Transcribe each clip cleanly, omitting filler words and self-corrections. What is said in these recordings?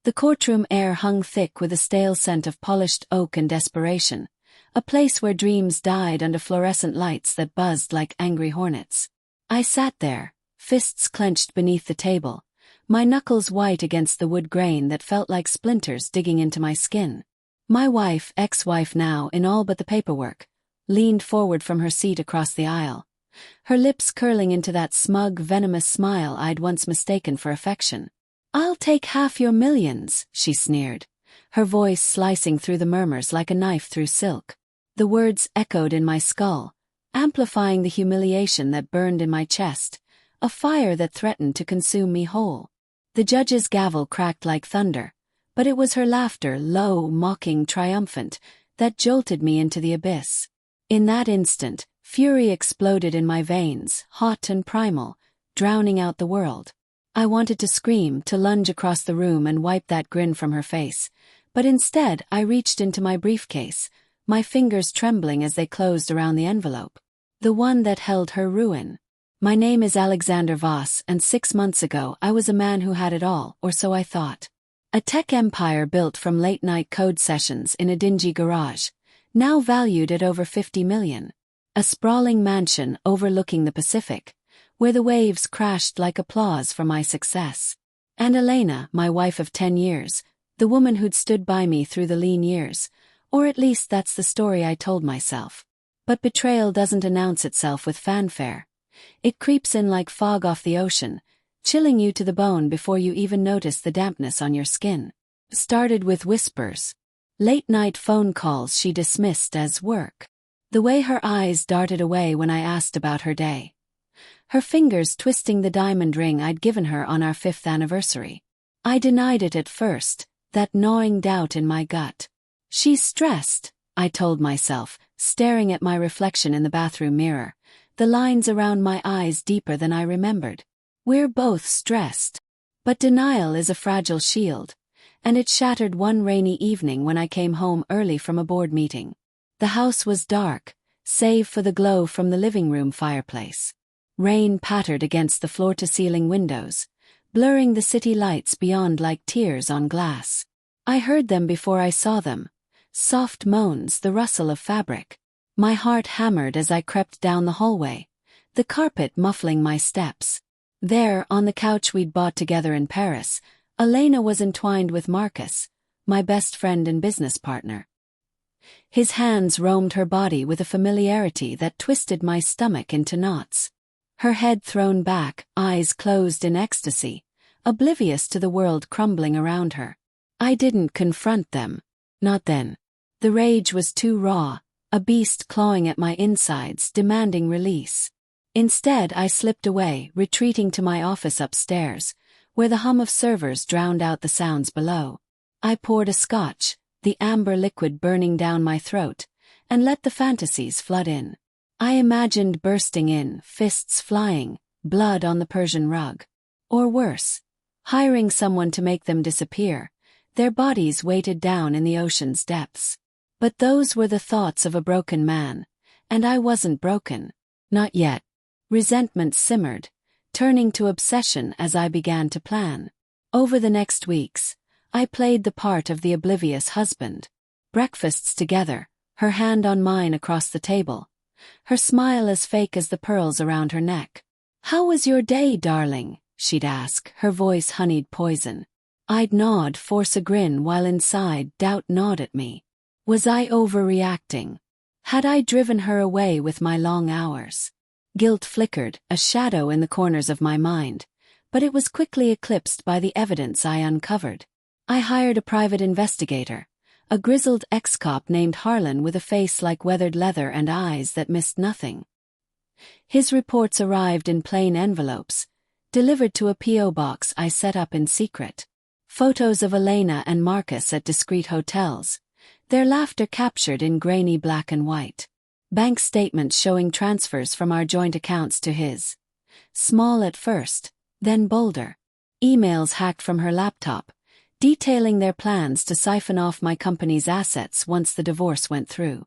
The courtroom air hung thick with a stale scent of polished oak and desperation, a place where dreams died under fluorescent lights that buzzed like angry hornets. I sat there, fists clenched beneath the table, my knuckles white against the wood grain that felt like splinters digging into my skin. My wife, ex-wife now in all but the paperwork, leaned forward from her seat across the aisle, her lips curling into that smug, venomous smile I'd once mistaken for affection. "I'll take half your millions," she sneered, her voice slicing through the murmurs like a knife through silk. The words echoed in my skull, amplifying the humiliation that burned in my chest, a fire that threatened to consume me whole. The judge's gavel cracked like thunder, but it was her laughter, low, mocking, triumphant, that jolted me into the abyss. In that instant, fury exploded in my veins, hot and primal, drowning out the world. I wanted to scream, to lunge across the room and wipe that grin from her face, but instead I reached into my briefcase, my fingers trembling as they closed around the envelope. The one that held her ruin. "My name is Alexander Voss, and 6 months ago I was a man who had it all, or so I thought. A tech empire built from late-night code sessions in a dingy garage, now valued at over 50 million. A sprawling mansion overlooking the Pacific, where the waves crashed like applause for my success. And Elena, my wife of 10 years, the woman who'd stood by me through the lean years, or at least that's the story I told myself. But betrayal doesn't announce itself with fanfare. It creeps in like fog off the ocean, chilling you to the bone before you even notice the dampness on your skin. Started with whispers. Late-night phone calls she dismissed as work. The way her eyes darted away when I asked about her day. Her fingers twisting the diamond ring I'd given her on our 5th anniversary. I denied it at first, that gnawing doubt in my gut. "She's stressed," I told myself, staring at my reflection in the bathroom mirror, the lines around my eyes deeper than I remembered. "We're both stressed." But denial is a fragile shield, and it shattered one rainy evening when I came home early from a board meeting. The house was dark, save for the glow from the living room fireplace. Rain pattered against the floor-to-ceiling windows, blurring the city lights beyond like tears on glass. I heard them before I saw them. Soft moans, the rustle of fabric. My heart hammered as I crept down the hallway, the carpet muffling my steps. There, on the couch we'd bought together in Paris, Elena was entwined with Marcus, my best friend and business partner. His hands roamed her body with a familiarity that twisted my stomach into knots. Her head thrown back, eyes closed in ecstasy, oblivious to the world crumbling around her. I didn't confront them. Not then. The rage was too raw, a beast clawing at my insides, demanding release. Instead, I slipped away, retreating to my office upstairs, where the hum of servers drowned out the sounds below. I poured a scotch, the amber liquid burning down my throat, and let the fantasies flood in. I imagined bursting in, fists flying, blood on the Persian rug. Or worse, hiring someone to make them disappear, their bodies weighted down in the ocean's depths. But those were the thoughts of a broken man, and I wasn't broken. Not yet. Resentment simmered, turning to obsession as I began to plan. Over the next weeks, I played the part of the oblivious husband. Breakfasts together, her hand on mine across the table, her smile as fake as the pearls around her neck. "How was your day, darling?" she'd ask, her voice honeyed poison. I'd nod, force a grin, while inside doubt gnawed at me. Was I overreacting? Had I driven her away with my long hours? Guilt flickered, a shadow in the corners of my mind, but it was quickly eclipsed by the evidence I uncovered. I hired a private investigator, a grizzled ex-cop named Harlan with a face like weathered leather and eyes that missed nothing. His reports arrived in plain envelopes, delivered to a P.O. box I set up in secret. Photos of Elena and Marcus at discreet hotels, their laughter captured in grainy black and white. Bank statements showing transfers from our joint accounts to his. Small at first, then bolder. Emails hacked from her laptop, detailing their plans to siphon off my company's assets once the divorce went through.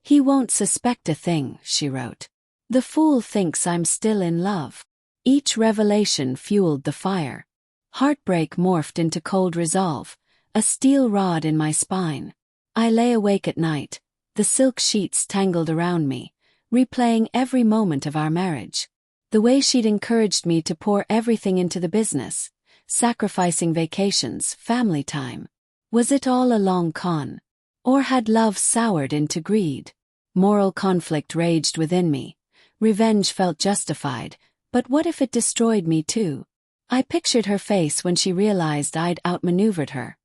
"He won't suspect a thing," she wrote. "The fool thinks I'm still in love." Each revelation fueled the fire. Heartbreak morphed into cold resolve, a steel rod in my spine. I lay awake at night, the silk sheets tangled around me, replaying every moment of our marriage. The way she'd encouraged me to pour everything into the business, sacrificing vacations, family time. Was it all a long con? Or had love soured into greed? Moral conflict raged within me. Revenge felt justified, but what if it destroyed me too? I pictured her face when she realized I'd outmaneuvered her,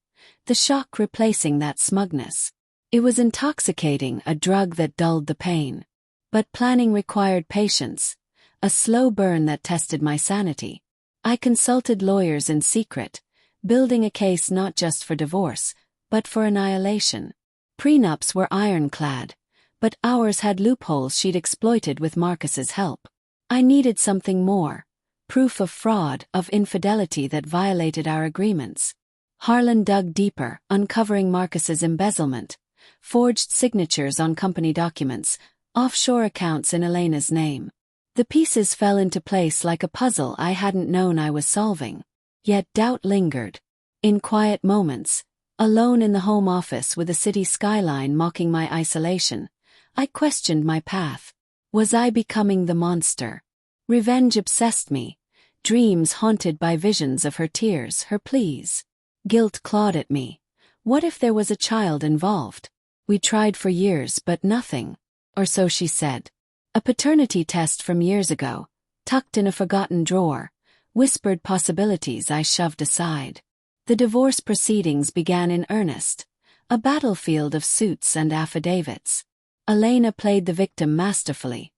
the shock replacing that smugness. It was intoxicating, a drug that dulled the pain. But planning required patience, a slow burn that tested my sanity. I consulted lawyers in secret, building a case not just for divorce, but for annihilation. Prenups were ironclad, but ours had loopholes she'd exploited with Marcus's help. I needed something more, proof of fraud, of infidelity that violated our agreements. Harlan dug deeper, uncovering Marcus's embezzlement, forged signatures on company documents, offshore accounts in Elena's name. The pieces fell into place like a puzzle I hadn't known I was solving. Yet doubt lingered. In quiet moments, alone in the home office with the city skyline mocking my isolation, I questioned my path. Was I becoming the monster? Revenge obsessed me, dreams haunted by visions of her tears, her pleas. Guilt clawed at me. What if there was a child involved? We tried for years but nothing. Or so she said. A paternity test from years ago, tucked in a forgotten drawer, whispered possibilities I shoved aside. The divorce proceedings began in earnest, a battlefield of suits and affidavits. Elena played the victim masterfully,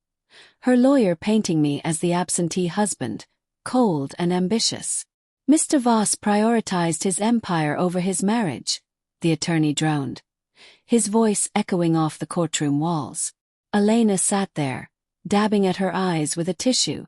her lawyer painting me as the absentee husband, cold and ambitious. Mr. Voss prioritized his empire over his marriage, the attorney droned, his voice echoing off the courtroom walls. Elena sat there, dabbing at her eyes with a tissue,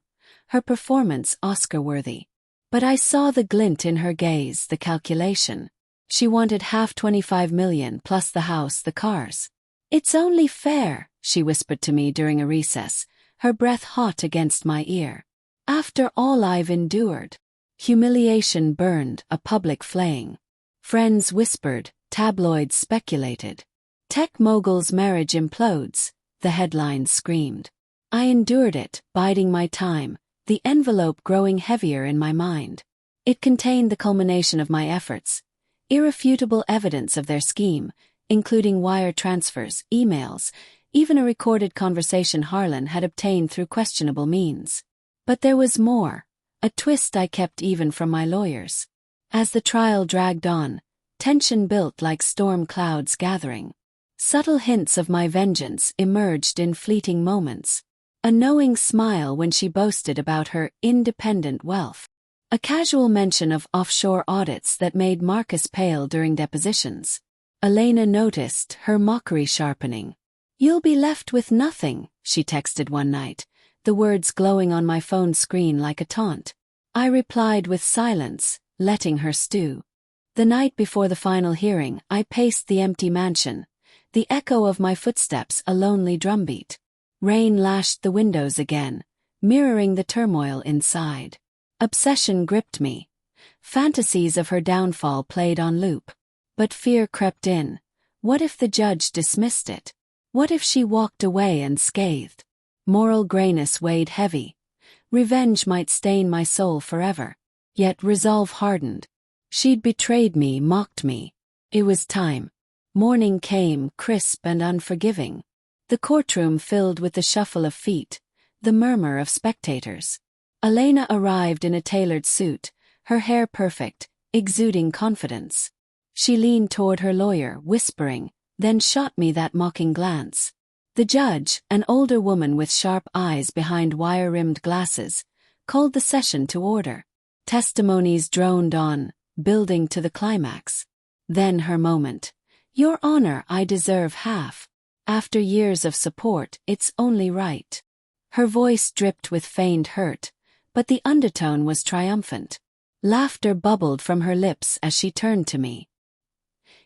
her performance Oscar-worthy. But I saw the glint in her gaze, the calculation. She wanted half 25 million plus the house, the cars. "It's only fair," she whispered to me during a recess, her breath hot against my ear. "After all I've endured." Humiliation burned, a public flaying. Friends whispered, tabloids speculated. Tech mogul's marriage implodes, the headlines screamed. I endured it, biding my time, the envelope growing heavier in my mind. It contained the culmination of my efforts, irrefutable evidence of their scheme, including wire transfers, emails, even a recorded conversation Harlan had obtained through questionable means. But there was more, a twist I kept even from my lawyers. As the trial dragged on, tension built like storm clouds gathering. Subtle hints of my vengeance emerged in fleeting moments. A knowing smile when she boasted about her independent wealth. A casual mention of offshore audits that made Marcus pale during depositions. Elena noticed, her mockery sharpening. "You'll be left with nothing," she texted one night, the words glowing on my phone screen like a taunt. I replied with silence, letting her stew. The night before the final hearing, I paced the empty mansion, the echo of my footsteps a lonely drumbeat. Rain lashed the windows again, mirroring the turmoil inside. Obsession gripped me. Fantasies of her downfall played on loop. But fear crept in. What if the judge dismissed it? What if she walked away unscathed? Moral grayness weighed heavy. Revenge might stain my soul forever. Yet resolve hardened. She'd betrayed me, mocked me. It was time. Morning came, crisp and unforgiving. The courtroom filled with the shuffle of feet, the murmur of spectators. Elena arrived in a tailored suit, her hair perfect, exuding confidence. She leaned toward her lawyer, whispering, then shot me that mocking glance. The judge, an older woman with sharp eyes behind wire-rimmed glasses, called the session to order. Testimonies droned on, building to the climax. Then her moment. "Your Honor, I deserve half. After years of support, it's only right." Her voice dripped with feigned hurt, but the undertone was triumphant. Laughter bubbled from her lips as she turned to me.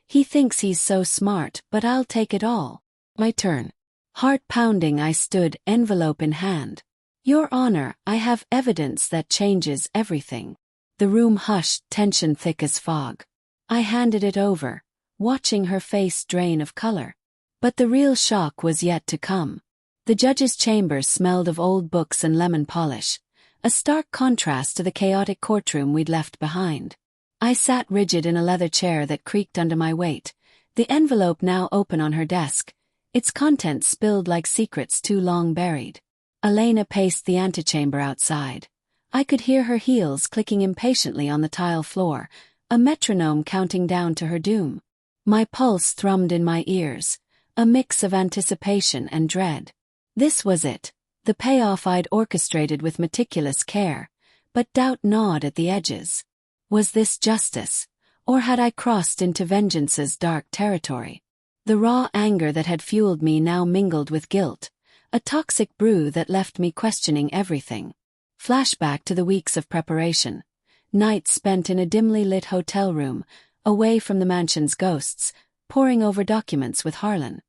"He thinks he's so smart, but I'll take it all." My turn. Heart pounding, I stood, envelope in hand. "Your Honor, I have evidence that changes everything." The room hushed, tension thick as fog. I handed it over, watching her face drain of color. But the real shock was yet to come. The judge's chambers smelled of old books and lemon polish, a stark contrast to the chaotic courtroom we'd left behind. I sat rigid in a leather chair that creaked under my weight, the envelope now open on her desk, its contents spilled like secrets too long buried. Elena paced the antechamber outside. I could hear her heels clicking impatiently on the tile floor, a metronome counting down to her doom. My pulse thrummed in my ears, a mix of anticipation and dread. This was it, the payoff I'd orchestrated with meticulous care, but doubt gnawed at the edges. Was this justice, or had I crossed into vengeance's dark territory? The raw anger that had fueled me now mingled with guilt, a toxic brew that left me questioning everything. Flashback to the weeks of preparation, nights spent in a dimly lit hotel room, away from the mansion's ghosts, poring over documents with Harlan.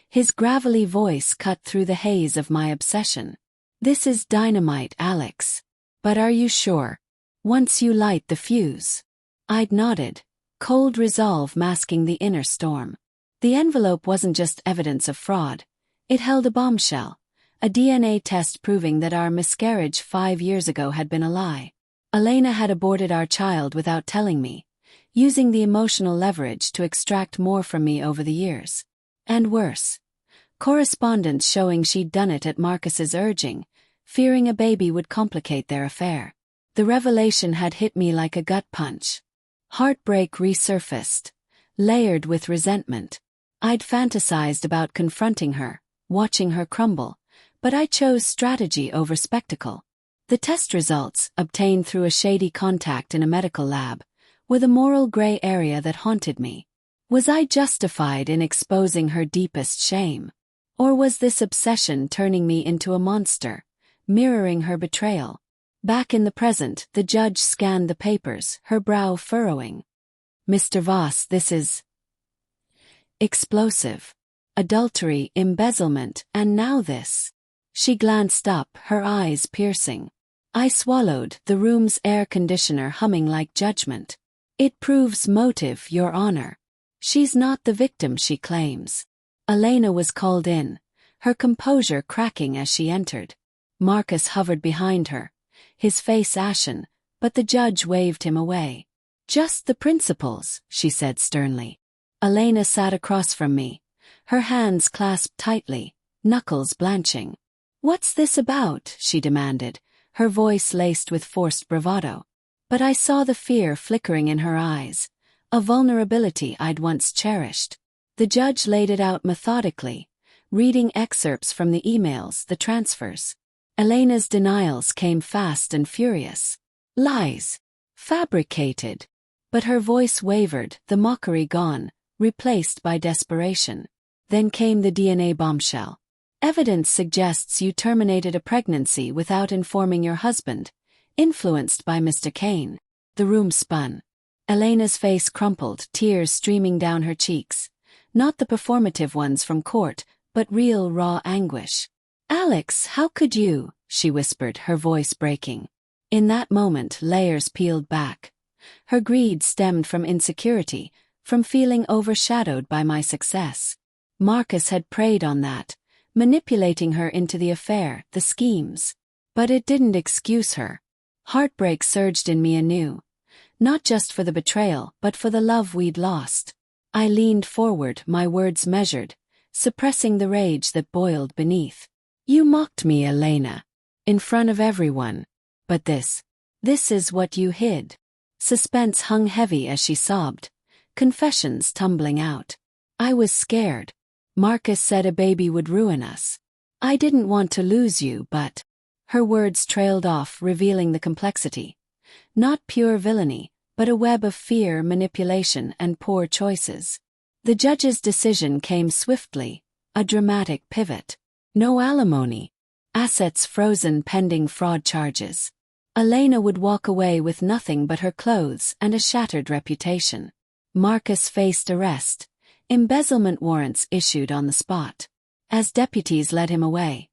His gravelly voice cut through the haze of my obsession. "This is dynamite, Alex. But are you sure? Once you light the fuse." I'd nodded, cold resolve masking the inner storm. The envelope wasn't just evidence of fraud. It held a bombshell, a DNA test proving that our miscarriage 5 years ago had been a lie. Elena had aborted our child without telling me, using the emotional leverage to extract more from me over the years. And worse, correspondence showing she'd done it at Marcus's urging, fearing a baby would complicate their affair. The revelation had hit me like a gut punch. Heartbreak resurfaced, layered with resentment. I'd fantasized about confronting her, watching her crumble, but I chose strategy over spectacle. The test results, obtained through a shady contact in a medical lab, were the moral gray area that haunted me. Was I justified in exposing her deepest shame? Or was this obsession turning me into a monster, mirroring her betrayal? Back in the present, the judge scanned the papers, her brow furrowing. "Mr. Voss, this is explosive. Adultery, embezzlement, and now this." She glanced up, her eyes piercing. I swallowed, the room's air conditioner humming like judgment. "It proves motive, Your Honor. She's not the victim she claims." Elena was called in, her composure cracking as she entered. Marcus hovered behind her, his face ashen, but the judge waved him away. "Just the principals," she said sternly. Elena sat across from me, her hands clasped tightly, knuckles blanching. "What's this about?" she demanded, her voice laced with forced bravado. But I saw the fear flickering in her eyes, a vulnerability I'd once cherished. The judge laid it out methodically, reading excerpts from the emails, the transfers. Elena's denials came fast and furious. Lies. Fabricated. But her voice wavered, the mockery gone, replaced by desperation. Then came the DNA bombshell. "Evidence suggests you terminated a pregnancy without informing your husband, influenced by Mr. Kane." The room spun. Elena's face crumpled, tears streaming down her cheeks. Not the performative ones from court, but real raw anguish. "Alex, how could you?" she whispered, her voice breaking. In that moment, layers peeled back. Her greed stemmed from insecurity, from feeling overshadowed by my success. Marcus had preyed on that, manipulating her into the affair, the schemes. But it didn't excuse her. Heartbreak surged in me anew. Not just for the betrayal, but for the love we'd lost. I leaned forward, my words measured, suppressing the rage that boiled beneath. "You mocked me, Elena. In front of everyone. But this is what you hid." Suspense hung heavy as she sobbed, confessions tumbling out. I was scared. Marcus said a baby would ruin us. "I didn't want to lose you, but..." Her words trailed off, revealing the complexity. Not pure villainy, but a web of fear, manipulation, and poor choices. The judge's decision came swiftly, a dramatic pivot. No alimony. Assets frozen pending fraud charges. Elena would walk away with nothing but her clothes and a shattered reputation. Marcus faced arrest, embezzlement warrants issued on the spot. As deputies led him away,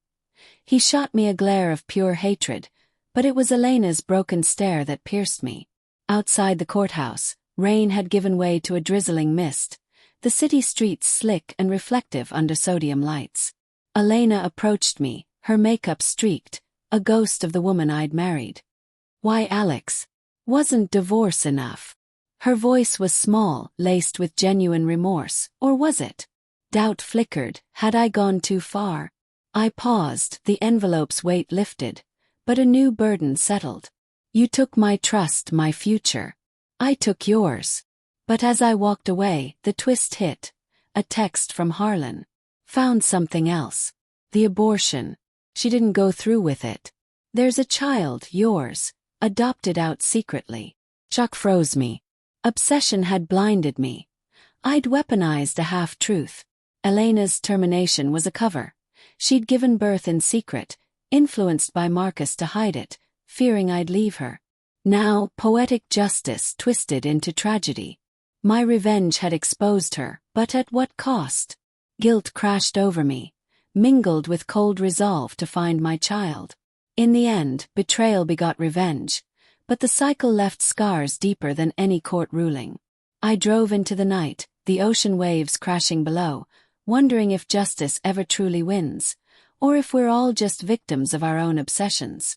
he shot me a glare of pure hatred, But it was Elena's broken stare that pierced me. Outside the courthouse, rain had given way to a drizzling mist, the city streets slick and reflective under sodium lights. Elena approached me, her makeup streaked, a ghost of the woman I'd married. "Why, Alex? Wasn't divorce enough?" Her voice was small, laced with genuine remorse, or was it? Doubt flickered. Had I gone too far? I paused, the envelope's weight lifted, but a new burden settled. "You took my trust, my future. I took yours." But as I walked away, the twist hit. A text from Harlan. "Found something else. The abortion. She didn't go through with it. There's a child, yours, adopted out secretly." Chuck froze me. Obsession had blinded me. I'd weaponized a half-truth. Elena's termination was a cover. She'd given birth in secret, influenced by Marcus to hide it, fearing I'd leave her. Now, poetic justice twisted into tragedy. My revenge had exposed her, but at what cost? Guilt crashed over me, mingled with cold resolve to find my child. In the end, betrayal begot revenge, but the cycle left scars deeper than any court ruling. I drove into the night, the ocean waves crashing below, wondering if justice ever truly wins, or if we're all just victims of our own obsessions.